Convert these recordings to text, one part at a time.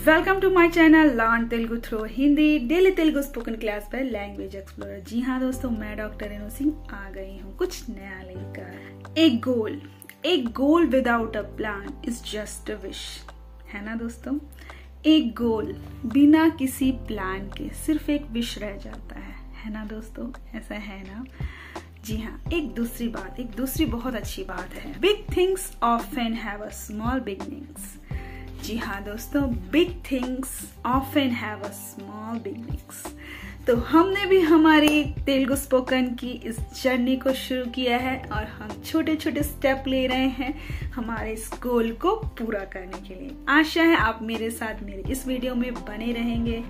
Welcome to my channel learn Telugu through Hindi daily Telugu spoken class by language explorer. जी हाँ दोस्तों, मैं डॉक्टर रेणु सिंह आ गई हूँ कुछ नया लेकर। एक goal without a plan is just a wish, है ना दोस्तों। एक गोल बिना किसी प्लान के सिर्फ एक विश रह जाता है ना दोस्तों, ऐसा है ना। जी हाँ, एक दूसरी बहुत अच्छी बात है, big things often have a small beginnings. जी हाँ दोस्तों, big things often have a small beginnings. तो हमने भी हमारी तेलुगु स्पोकन की इस जर्नी को शुरू किया है और हम छोटे छोटे स्टेप ले रहे हैं हमारे इस गोल को पूरा करने के लिए। आशा है आप मेरे साथ मेरे इस वीडियो में बने रहेंगे।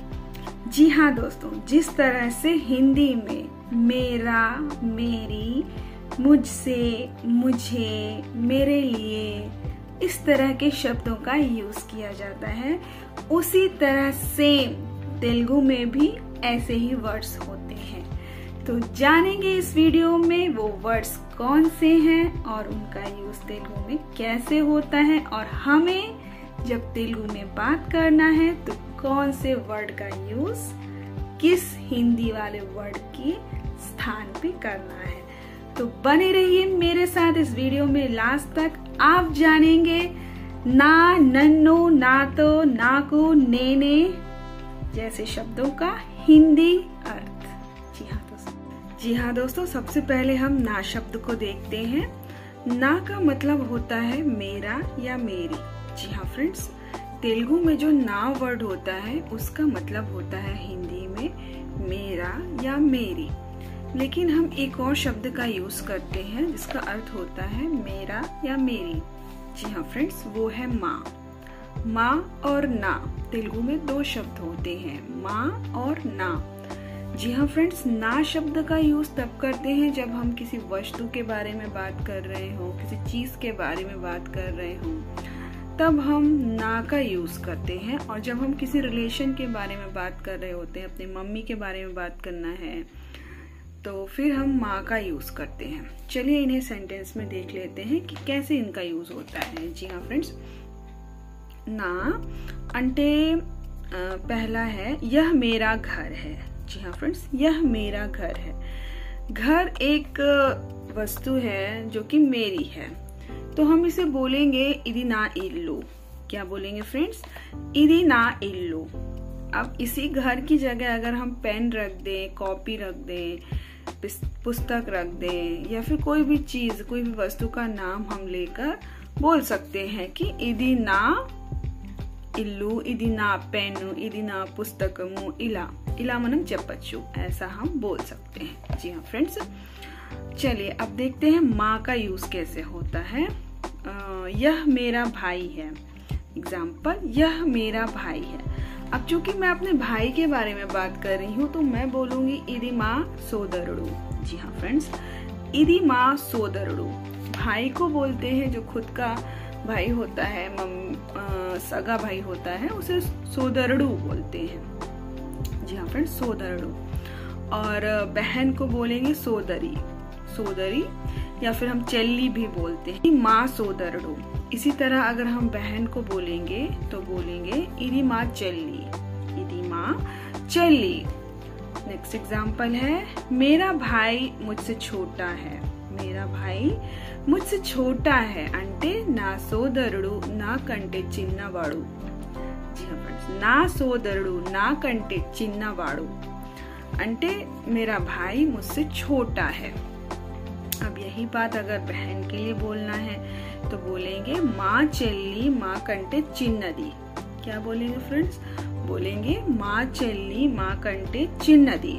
जी हाँ दोस्तों, जिस तरह से हिंदी में मेरा, मेरी, मुझसे, मुझे, मेरे लिए इस तरह के शब्दों का यूज किया जाता है, उसी तरह सेम तेलुगु में भी ऐसे ही वर्ड्स होते हैं। तो जानेंगे इस वीडियो में वो वर्ड्स कौन से हैं और उनका यूज तेलुगु में कैसे होता है, और हमें जब तेलुगु में बात करना है तो कौन से वर्ड का यूज किस हिंदी वाले वर्ड के स्थान पे करना है। तो बने रहिए मेरे साथ इस वीडियो में लास्ट तक। आप जानेंगे ना, नन्नो, नातो, नाकू, नेने जैसे शब्दों का हिंदी अर्थ। जी हाँ दोस्तों, सबसे पहले हम ना शब्द को देखते हैं। ना का मतलब होता है मेरा या मेरी। जी हाँ फ्रेंड्स, तेलुगु में जो ना वर्ड होता है उसका मतलब होता है हिंदी में मेरा या मेरी, लेकिन हम एक और शब्द का यूज करते हैं जिसका अर्थ होता है मेरा या मेरी। जी हाँ फ्रेंड्स, वो है माँ। माँ और ना, तेलुगु में दो शब्द होते हैं, माँ और ना। जी हाँ फ्रेंड्स, ना शब्द का यूज तब करते हैं जब हम किसी वस्तु के बारे में बात कर रहे हो, किसी चीज के बारे में बात कर रहे हो, तब हम ना का यूज करते हैं। और जब हम किसी रिलेशन के बारे में बात कर रहे होते हैं, अपनी मम्मी के बारे में बात करना है, तो फिर हम माँ का यूज करते हैं। चलिए इन्हें सेंटेंस में देख लेते हैं कि कैसे इनका यूज होता है। जी हाँ फ्रेंड्स, ना अंटे पहला है यह मेरा घर है। जी हाँ फ्रेंड्स, यह मेरा घर है। घर एक वस्तु है जो कि मेरी है, तो हम इसे बोलेंगे इदी ना इल्लू। क्या बोलेंगे फ्रेंड्स? इदी ना इल्लू। अब इसी घर की जगह अगर हम पेन रख दें, कॉपी रख दें, पुस्तक रख दें, या फिर कोई भी चीज, कोई भी वस्तु का नाम हम लेकर बोल सकते हैं कि इदी ना इल्लू, इदी ना पेनु, इदी ना पुस्तकमु, इला मनम चपच्चू, ऐसा हम बोल सकते हैं। जी हाँ फ्रेंड्स, चलिए अब देखते हैं माँ का यूज कैसे होता है। यह मेरा भाई है। एग्जाम्पल, यह मेरा भाई है। अब चूंकि मैं अपने भाई के बारे में बात कर रही हूँ तो मैं बोलूंगी इदी माँ सोदरुडू। जी हाँ फ्रेंड्स, इदी माँ सोदरुडू। भाई को बोलते हैं जो खुद का भाई होता है, सगा भाई होता है, उसे सोदरुडू बोलते हैं। जी हाँ फ्रेंड्स, सोदरुडू। और बहन को बोलेंगे सोदरी, सोदरी, या फिर हम चेल्ली भी बोलते हैं, माँ सोदरुडू। इसी तरह अगर हम बहन को बोलेंगे तो बोलेंगे इदी माँ चेल्ली, इदी माँ चेल्ली। नेक्स्ट एग्जाम्पल है मेरा भाई मुझसे छोटा है। मेरा भाई मुझसे छोटा है अंटे ना सोदरुडू ना कंटे चिन्नवाड़ू। जी हाँ फ्रेंड्स, ना सोदरुडू ना कंटे चिन्नवाड़ू अंटे मेरा भाई मुझसे छोटा है। अब यही बात अगर बहन के लिए बोलना है तो बोलेंगे माँ चेल्ली माँ कंटे चिन्नदी। क्या बोलेंगे फ्रेंड्स? बोलेंगे माँ चेल्ली माँ कंटे चिन्नदी,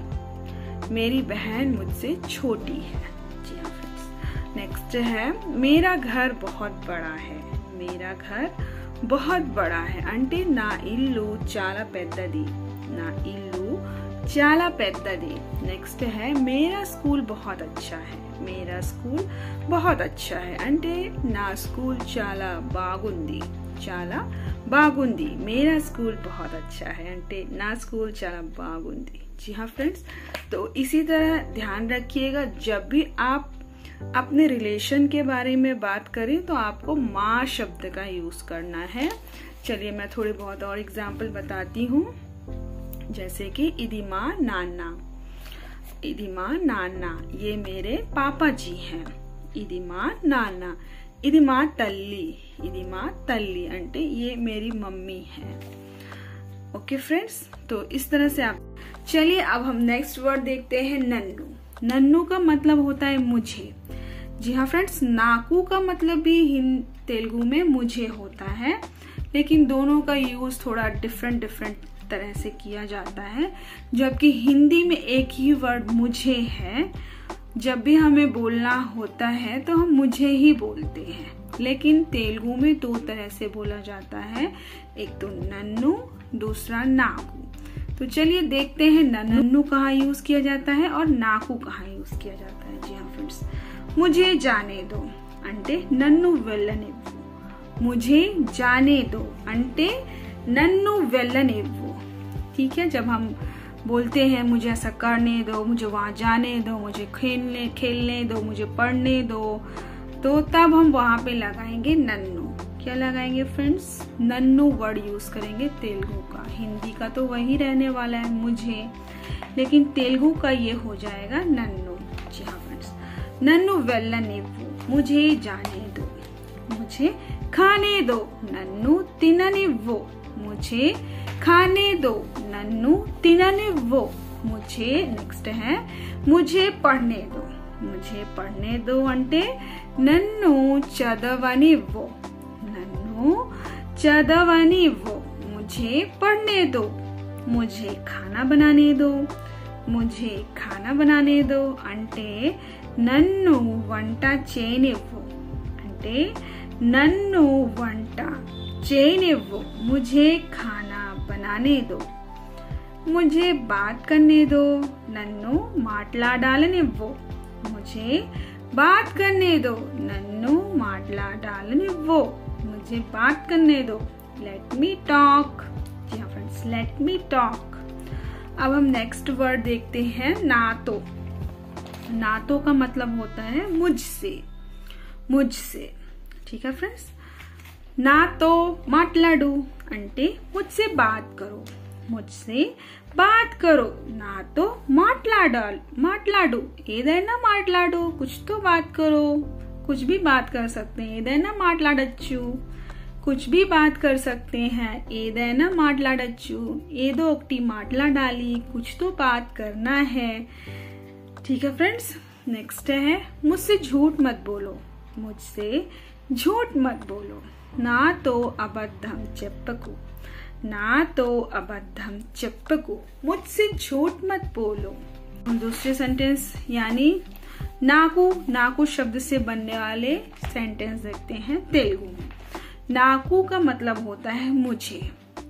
मेरी बहन मुझसे छोटी है। जी हाँ फ्रेंड्स, नेक्स्ट है मेरा घर बहुत बड़ा है। मेरा घर बहुत बड़ा है अंटे ना इल्लू चाला पेद्ददी, ना इल्लू चाला पेद्ददी। नेक्स्ट है मेरा स्कूल बहुत अच्छा है। मेरा स्कूल बहुत अच्छा है अंटे ना स्कूल चाला बागुंदी, चाला बागुंदी। मेरा स्कूल बहुत अच्छा है अंटे ना स्कूल चाला बागुंदी। जी हाँ फ्रेंड्स, तो इसी तरह ध्यान रखिएगा, जब भी आप अपने रिलेशन के बारे में बात करें तो आपको माँ शब्द का यूज करना है, चलिए मैं थोड़ी बहुत और एग्जाम्पल बताती हूँ, जैसे कि इदिमा नाना, इदिमा नाना ये मेरे पापा जी हैं। इदिमा नाना, इदिमा तल्ली, इदिमा तल्ली अंटे ये मेरी मम्मी है। ओके फ्रेंड्स, तो इस तरह से आप। चलिए अब हम नेक्स्ट वर्ड देखते हैं नन्नू। नन्नू का मतलब होता है मुझे। जी हाँ फ्रेंड्स, नाकू का मतलब भी तेलुगु में मुझे होता है, लेकिन दोनों का यूज थोड़ा डिफरेंट तरह से किया जाता है। जबकि हिंदी में एक ही वर्ड मुझे है, जब भी हमें बोलना होता है तो हम मुझे ही बोलते हैं, लेकिन तेलुगु में दो तरह से बोला जाता है, एक तो नन्नू, दूसरा नाकू। तो चलिए देखते हैं नन्नू कहाँ यूज किया जाता है और नाकू कहाँ यूज किया जाता है। जी हाँ फ्रेंड्स, मुझे जाने दो अंटे नन्नू वेल्लनिव्वु, मुझे जाने दो अंटे नन्नू वेल्लनिव्वु। ठीक है, जब हम बोलते हैं मुझे ऐसा करने दो, मुझे वहां जाने दो, मुझे खेलने दो, मुझे पढ़ने दो, तो तब हम वहां पे लगाएंगे नन्नू। क्या लगाएंगे फ्रेंड्स? नन्नू वर्ड यूज करेंगे तेलुगु का। हिंदी का तो वही रहने वाला है मुझे, लेकिन तेलुगु का ये हो जाएगा नन्नू। जी हाँ फ्रेंड्स, नन्नू वेल्लनिव्वु, मुझे जाने दो, मुझे खाने दो, नन्नू तिननिव्वु, मुझे खाने दो, नन्नू तिननिव्वु। मुझे नेक्स्ट है मुझे पढ़ने दो, मुझे पढ़ने दो अंटे नन्नू चदवनिव्वु, नन्नू चदवनिव्वु, मुझे पढ़ने दो। मुझे खाना बनाने दो, मुझे खाना बनाने दो अंटे नन्नू वंट चेयनिव्वु, अंटे नन्नू वंट चेयनिव्वु, मुझे खाना बनाने दो। मुझे बात करने दो, नन्नू माटलाडालनिव्वु, मुझे बात करने दो, नन्नू माटलाडालनिव्वु, मुझे बात करने दो। Let me talk. जी हाँ फ्रेंड्स, लेट मी टॉक। अब हम नेक्स्ट वर्ड देखते हैं नातो। नातो का मतलब होता है मुझसे, मुझसे। ठीक है फ्रेंड्स, नातो माटलाडू अंटे मुझसे बात करो, मुझसे बात करो। नातो माटलाडू ఏదైనా మాట్లాడు, कुछ तो बात करो, कुछ भी बात कर सकते हैं। ఏదైనా మాట్లాడొచ్చు, कुछ भी बात कर सकते हैं। ఏదైనా మాట్లాడొచ్చు, ఏదో ఒకటి మాట్లాడాలి, कुछ तो बात करना है। ठीक है फ्रेंड्स, नेक्स्ट है मुझसे झूठ मत बोलो, मुझसे झूठ मत बोलो। నాతో అబద్ధం చెప్పకు, నాతో अबद्धम చెప్పకు, मुझसे झूठ मत बोलो। दूसरे सेंटेंस यानी नाकू, नाकू शब्द से बनने वाले सेंटेंस देखते हैं तेलुगु में। नाकू का मतलब होता है मुझे।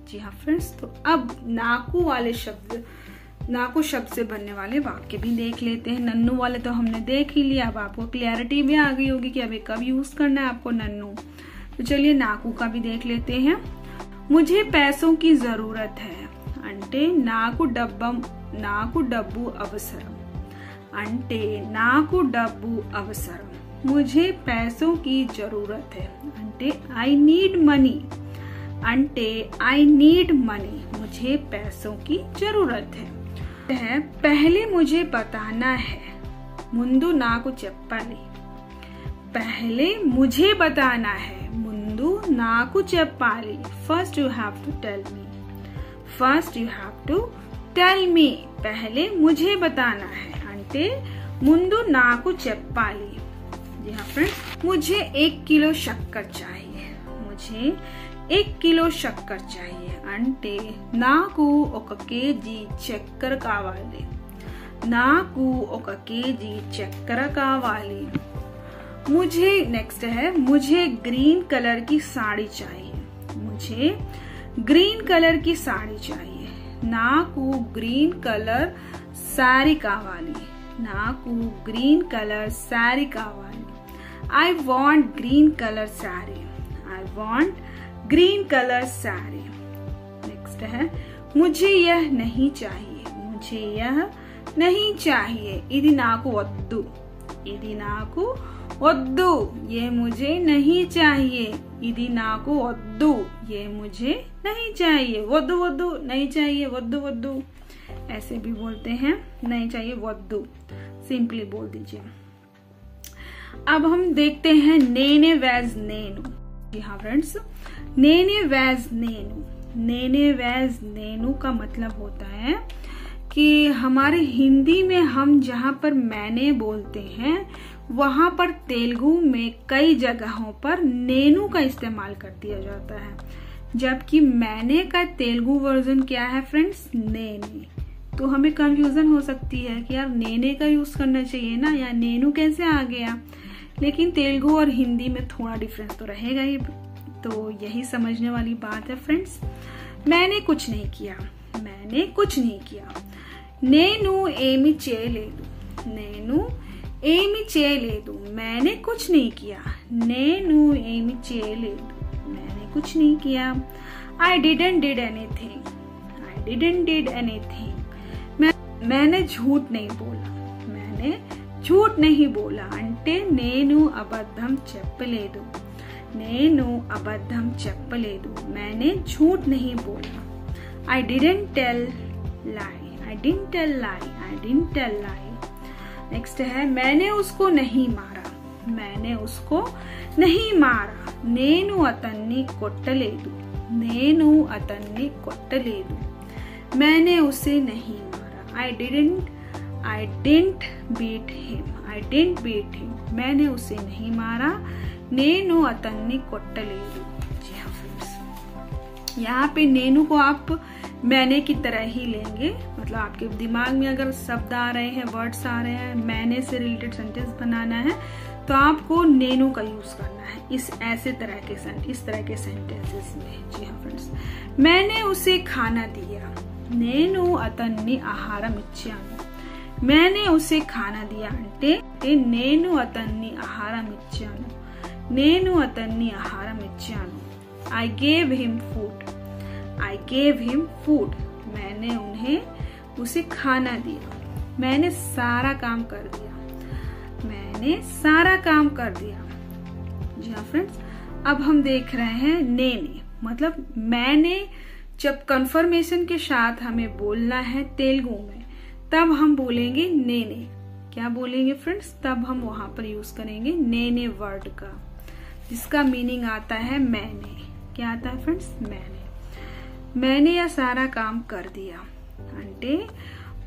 जी हाँ फ्रेंड्स, तो अब नाकू वाले शब्द, नाकू शब्द से बनने वाले वाक्य भी देख लेते हैं। नन्नू वाले तो हमने देख ही लिया, अब आपको क्लैरिटी भी आ गई होगी कि अभी कब यूज करना है आपको नन्नू। तो चलिए नाकू का भी देख लेते हैं। मुझे पैसों की जरूरत है अंटे नाकू डब्बू अवसरम, अंटे नाकू डब्बू अवसरम। मुझे पैसों की जरूरत है अंटे आई नीड मनी, अंटे आई नीड मनी, मुझे पैसों की जरूरत है। पहले मुझे बताना है, मुंदु नाकू चप्पाली, पहले मुझे बताना है, मुंदु नाकू चप्पाली। First you have to tell me, first you have to tell me, पहले मुझे बताना है अंटे मुंदु नाकू चप्पाली। जी हाँ फ्रेंड्स, मुझे 1 किलो शक्कर चाहिए, मुझे 1 किलो शक्कर चाहिए अंटे नाकू 1 केजी चक्कर कावाली, नाकू 1 केजी चक्कर कावाली। मुझे नेक्स्ट है मुझे ग्रीन कलर की साड़ी चाहिए, मुझे ग्रीन कलर की साड़ी चाहिए। नाकू ग्रीन कलर साड़ी कावाली, नाकू ग्रीन कलर साड़ी कावाली। I want green colour sari, I want green colour sari. Next है मुझे यह नहीं चाहिए, मुझे यह नहीं चाहिए। इदी नाकू वद्दू, इदी नाकू वद्दू ये मुझे नहीं चाहिए, इदी नाकू वद्दू ये मुझे नहीं चाहिए, वद्दू वद्दू नहीं चाहिए, वद्दू वद्दू ऐसे भी बोलते हैं, नहीं चाहिए वद्दू सिंपली बोल दीजिए। अब हम देखते हैं नेने वैज नेनू। जी हाँ फ्रेंड्स, नेने वैज नेनू, नेने वैज नेनू का मतलब होता है कि हमारे हिंदी में हम जहाँ पर मैंने बोलते हैं वहां पर तेलुगु में कई जगहों पर नेनू का इस्तेमाल कर दिया जाता है, जबकि मैंने का तेलुगु वर्जन क्या है फ्रेंड्स, नेने। तो हमें कंफ्यूजन हो सकती है कि यार नेने का यूज करना चाहिए ना, या नेनू कैसे आ गया, लेकिन तेलुगु और हिंदी में थोड़ा डिफरेंस तो रहेगा ही। तो यही समझने वाली बात है फ्रेंड्स। मैंने कुछ नहीं किया, मैंने कुछ नहीं किया। नेनू एमी चेयलेदु, नेनू एमी चेयलेदु, मैंने कुछ नहीं किया। नेनू एमी चेयलेदु, मैंने कुछ नहीं किया। I didn't did anything, I didn't did anything, मैंने झूठ नहीं बोला, मैंने झूठ नहीं बोला। అంటే నేను అబద్ధం చెప్పలేదు, నేను అబద్ధం చెప్పలేదు, मैंने झूठ नहीं बोला। I didn't tell lie, I didn't tell lie, I didn't tell lie। Next है मैंने उसको नहीं मारा, मैंने उसको नहीं मारा। నేను అతన్ని కొట్టలేదు, నేను అతన్ని కొట్టలేదు, मैंने उसे नहीं मारा। I didn't beat him, I didn't beat him, मैंने उसे नहीं मारा। నేను అతన్ని కొట్టలేదు। जी हाँ फ्रेंड्स, यहाँ पे नेनू को आप मैंने की तरह ही लेंगे, मतलब आपके दिमाग में अगर शब्द आ रहे हैं, वर्ड्स आ रहे हैं, मैंने से रिलेटेड सेंटेंस बनाना है तो आपको नेनू का यूज करना है इस तरह के सेंटेंसेस में। जी हाँ फ्रेंड्स, मैंने उसे खाना दिया। నేను అతన్ని ఆహారం ఇచ్చాను, मैंने उसे खाना दिया అంటే నేను అతన్ని ఆహారం ఇచ్చాను, నేను అతన్ని ఆహారం ఇచ్చాను। I gave him food, I gave him food, मैंने उसे खाना दिया। मैंने सारा काम कर दिया, मैंने सारा काम कर दिया। जी हाँ फ्रेंड्स, अब हम देख रहे हैं नेने, मतलब मैंने जब कंफर्मेशन के साथ हमें बोलना है तेलुगु में तब हम बोलेंगे नेने। क्या बोलेंगे फ्रेंड्स, तब हम वहां पर यूज करेंगे नेने वर्ड का, जिसका मीनिंग आता है मैंने। क्या आता है फ्रेंड्स, मैंने यह सारा काम कर दिया అంటే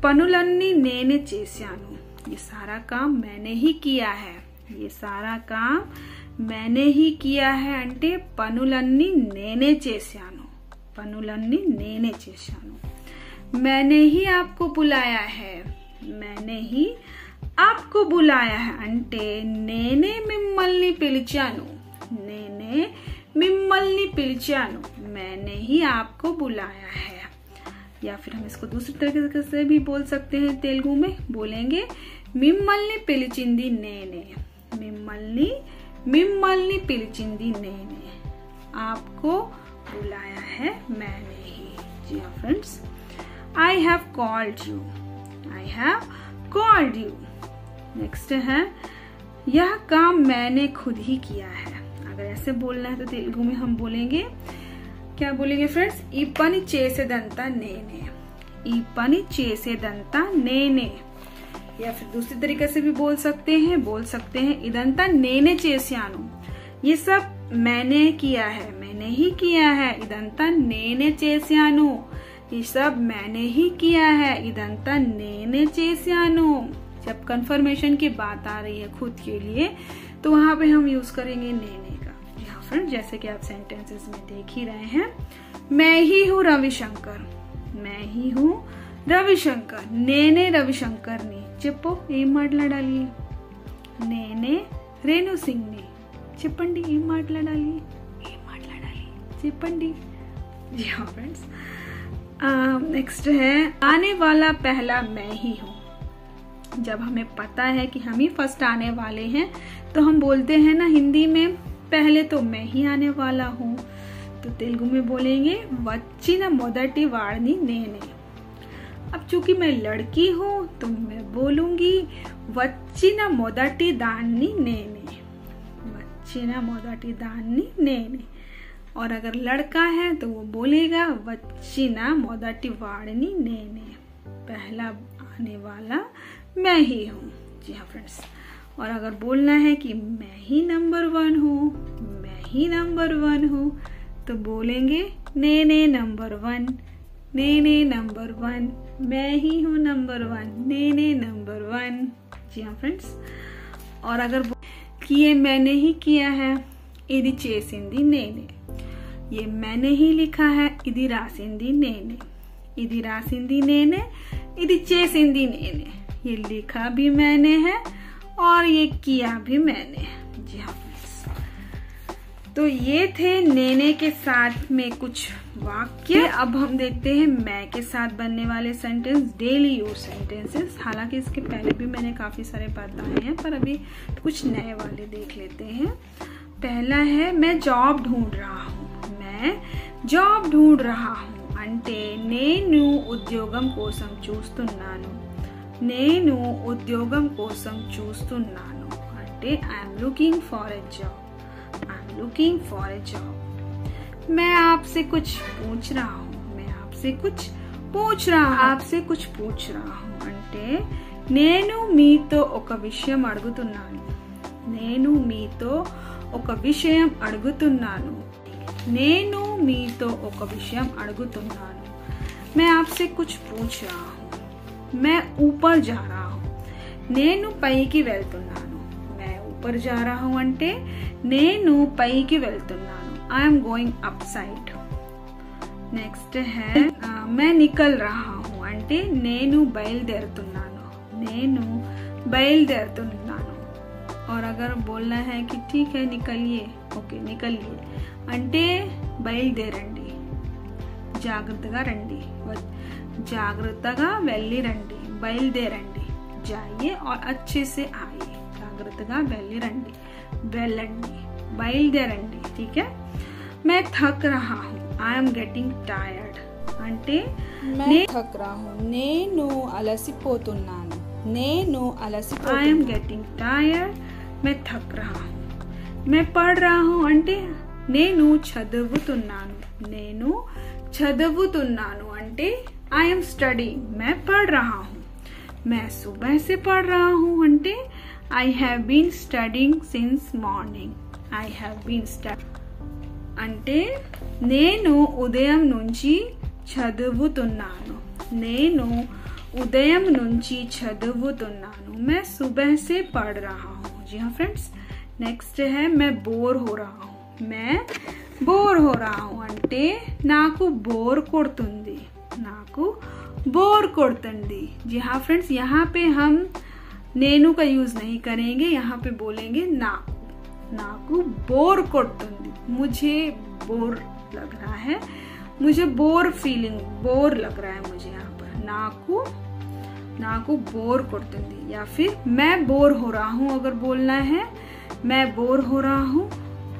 పనులన్నీ నేనే చేశాను, ये सारा काम मैंने ही किया है, ये सारा काम मैंने ही किया है అంటే పనులన్నీ నేనే చేశాను, పనులన్నీ నేనే చేశాను। मैंने ही आपको बुलाया है, मैंने ही आपको बुलाया है అంటే నేనే మిమ్మల్ని పిలిచాను, నేనే మిమ్మల్ని పిలిచాను, मैंने ही आपको बुलाया है। या फिर हम इसको दूसरी तरीके से भी बोल सकते हैं, तेलुगु में बोलेंगे మిమ్మల్ని పిలిచింది నేనే, మిమ్మల్ని పిలిచింది నేనే, आपको बुलाया है मैंने ही। जी हाँ friends, I have called you, I have called you। Next है यह काम मैंने खुद ही किया है। अगर ऐसे बोलना है तो तेलुगु में हम बोलेंगे, क्या बोलेंगे फ्रेंड्स, ఈ పని చేసేదంతా నేనే, ఈ పని చేసేదంతా నేనే। या फिर दूसरी तरीके से भी बोल सकते हैं ఇదంతా నేనే చేశాను, ये सब मैंने किया है, मैंने ही किया है, ఇదంతా నేనే చేశాను, ये सब मैंने ही किया है, ఇదంతా నేనే చేశాను। जब कंफर्मेशन की बात आ रही है खुद के लिए तो वहां पे हम यूज करेंगे नेने का। यहाँ फ्रेंड, जैसे कि आप सेंटेंसेस में देख ही रहे हैं, मैं ही हूँ रविशंकर, मैं ही हूँ रविशंकर, నేనే రవిశంకర్ని। చెప్పు ఏం మాట్లాడాలి, నేనే రేణు సింగ్ ని। చెప్పండి ఏం మాట్లాడాలి, చెప్పండి। जी हाँ फ्रेंड्स, नेक्स्ट है आने वाला पहला मैं ही हूँ। जब हमें पता है कि हम ही फर्स्ट आने वाले हैं तो हम बोलते हैं ना हिंदी में, पहले तो मैं ही आने वाला हूँ। तो तेलुगु में बोलेंगे వచ్చిన మొదటి వాడిని నేనే। अब चूंकि मैं लड़की हूँ तो मैं बोलूंगी వచ్చిన మొదటి దాన్ని నేనే, वच्चिना मोदटी दान्नी नेने। और अगर लड़का है तो वो बोलेगा वच्चिना मोदटी वाड़नी नेने, पहला आने वाला मैं ही हूँ। जी हाँ फ्रेंड्स। और अगर बोलना है कि मैं ही नंबर 1 हूँ, मैं ही नंबर 1 हूँ, तो बोलेंगे नेने नंबर 1, नेने नंबर 1, मैं ही हूँ नंबर 1, नेने नंबर 1। जी हाँ फ्रेंड्स। और अगर कि ये मैंने ही किया है, इदी चेसिंदी नेने, ये मैंने ही लिखा है, इदी रासिंदी नेने, इदी रासिंदी नेने, इदी चेसिंदी नेने, ये लिखा भी मैंने है और ये किया भी मैंने। जी हाँ फ्रेंड्स। तो ये थे नेने के साथ में कुछ वाक्य। अब हम देखते हैं मैं के साथ बनने वाले सेंटेंस, डेली यूज सेंटेंसेस। हालांकि इसके पहले भी मैंने काफी सारे बताए हैं, पर अभी कुछ नए वाले देख लेते हैं। पहला है मैं जॉब ढूंढ रहा हूँ, मैं जॉब ढूंढ रहा हूँ అంటే నేను ఉద్యోగం కోసం చూస్తున్నాను, నేను ఉద్యోగం కోసం చూస్తున్నాను అంటే I'm looking for a job, I am looking for a job. मैं आपसे कुछ पूछ रहा हूँ, मैं आपसे कुछ पूछ रहा हूँ, आपसे कुछ पूछ रहा हूँ అంటే నేను మీతో ఒక విషయం అడుగుతున్నాను, నేను మీతో ఒక విషయం అడుగుతున్నాను, నేను మీతో ఒక విషయం అడుగుతున్నాను। मैं आपसे कुछ पूछ रहा हूँ, मैं ऊपर जा रहा हूँ, నేను పైకి వెళ్తున్నాను, मैं ऊपर जा रहा हूँ అంటే నేను పైకి వెళ్తున్నాను, I am going upside। Next है मैं निकल रहा हूँ అంటే నేను బయలుదేరుతున్నాను, నేను బయలుదేరుతున్నాను। और अगर बोलना है कि ठीक है निकलिए, ओके निकलिए అంటే బయలుదేరండి, జాగ్రత్తగా రండి, జాగ్రత్తగా వెళ్ళి రండి, బయలుదేరండి, जाइए और अच्छे से आइए, జాగ్రత్తగా వెళ్ళి రండి, వెళ్ళండి, బయలుదేరండి। ठीक है। मैं थक रहा हूँ, आई एम गेटिंग टायर्ड అంటే मैं थक रहा हूँ, నేను అలసిపోతున్నాను, నేను అలసిపోతున్నాను, आई एम गेटिंग टायर्ड, मैं थक रहा हूँ। मैं पढ़ रहा हूँ అంటే నేను చదువుతున్నాను, నేను చదువుతున్నాను అంటే आई एम स्टडीइंग, मैं पढ़ रहा हूँ। मैं सुबह से पढ़ रहा हूँ అంటే I have been studying since morning, I have been studying అంటే నేను ఉదయం నుంచి చదువుతున్నాను, నేను ఉదయం నుంచి చదువుతున్నాను। मैं सुबह से पढ़ रहा हूँ। जी हाँ फ्रेंड्स। नेक्स्ट है मैं बोर हो रहा हूँ, मैं बोर हो रहा हूँ అంటే నాకు బోర్ కొడుతుంది, నాకు बोर కొడుతుంది। जी हाँ फ्रेंड्स। यहाँ पे हम నేను का यूज नहीं करेंगे, यहाँ पे बोलेंगे నాకు, నాకు बोर కొడుతుంది, मुझे बोर लग रहा है, मुझे बोर फीलिंग, बोर लग रहा है मुझे। यहाँ पर నాకు, నాకు बोर కొడుతుంది। या फिर मैं बोर हो रहा हूँ अगर बोलना है, मैं बोर हो रहा हूँ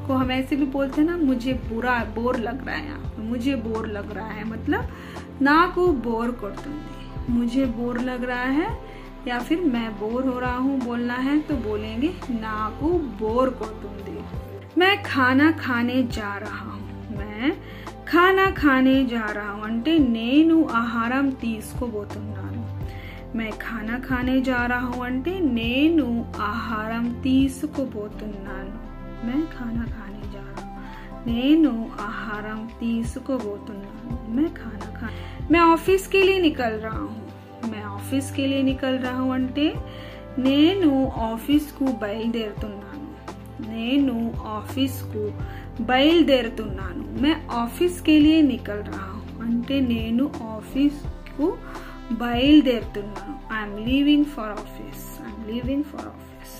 को हम ऐसे भी बोलते हैं ना, मुझे बुरा बोर लग रहा है, यहाँ मुझे बोर लग रहा है मतलब నాకు बोर కొడుతుంది, मुझे बोर लग रहा है। या फिर मैं बोर हो रहा हूँ बोलना है तो बोलेंगे నాకు बोर కొడుతుంది। मैं खाना खाने जा रहा हूँ, मैं खाना खाने जा रहा हूँ అంటే నేను ఆహారం తీసుకోబోతున్నాను, मैं खाना खाने जा रहा हूँ అంటే నేను ఆహారం తీసుకోబోతున్నాను, मैं खाना खाने जा रहा हूँ, నేను ఆహారం తీసుకోబోతున్నాను, मैं खाना खा। मैं ऑफिस के लिए निकल रहा हूँ, मैं ऑफिस के लिए निकल रहा हूँ అంటే నేను ఆఫీస్ కు బయలుదేరుతున్నాను, నేను ఆఫీస్ కు బయలుదేరుతున్నాను। मैं ऑफिस के लिए निकल रहा हूँ అంటే నేను ఆఫీస్ కు బయలుదేరుతున్నాను, I am leaving for office, I am leaving for office.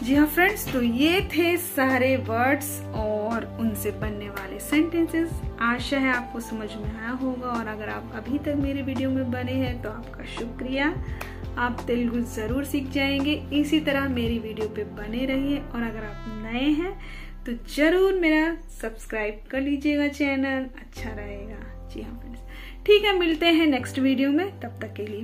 जी हाँ फ्रेंड्स। तो ये थे सारे वर्ड्स और उनसे बनने वाले सेंटेंसेस। आशा है आपको समझ में आया होगा, और अगर आप अभी तक मेरे वीडियो में बने हैं तो आपका शुक्रिया, आप तेलुगु जरूर सीख जाएंगे। इसी तरह मेरी वीडियो पे बने रहिए, और अगर आप नए हैं तो जरूर मेरा सब्सक्राइब कर लीजिएगा, चैनल अच्छा रहेगा। जी हाँ फ्रेंड्स। ठीक है, मिलते हैं नेक्स्ट वीडियो में, तब तक के लिए